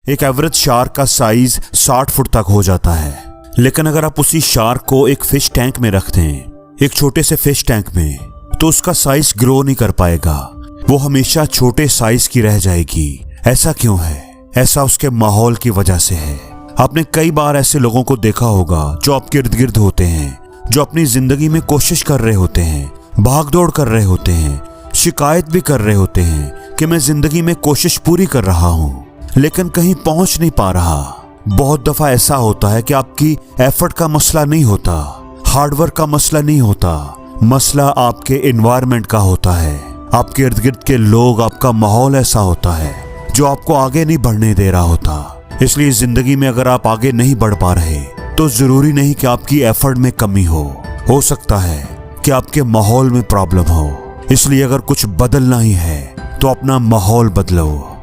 एक average shark का size 60 foot तक हो जाता है। लेकिन अगर आप उसी शार्क को एक फिश टैंक में रख दें, एक छोटे से फिश टैंक में, तो उसका साइज ग्रो नहीं कर पाएगा। वो हमेशा छोटे साइज की रह जाएगी। ऐसा क्यों है? ऐसा उसके माहौल की वजह से है। आपने कई बार ऐसे लोगों को देखा होगा जो आपके इर्द गिर्द होते हैं, जो अपनी जिंदगी में कोशिश कर रहे होते हैं, भागदौड़ कर रहे होते हैं, शिकायत भी कर रहे होते हैं कि मैं जिंदगी में कोशिश पूरी कर रहा हूँ लेकिन कहीं पहुंच नहीं पा रहा। बहुत दफा ऐसा होता है कि आपकी एफर्ट का मसला नहीं होता, हार्डवर्क का मसला नहीं होता, मसला आपके एनवायरनमेंट का होता है। आपके इर्द गिर्द के लोग, आपका माहौल ऐसा होता है जो आपको आगे नहीं बढ़ने दे रहा होता। इसलिए जिंदगी में अगर आप आगे नहीं बढ़ पा रहे तो जरूरी नहीं कि आपकी एफर्ट में कमी हो सकता है कि आपके माहौल में प्रॉब्लम हो। इसलिए अगर कुछ बदलना ही है तो अपना माहौल बदलो।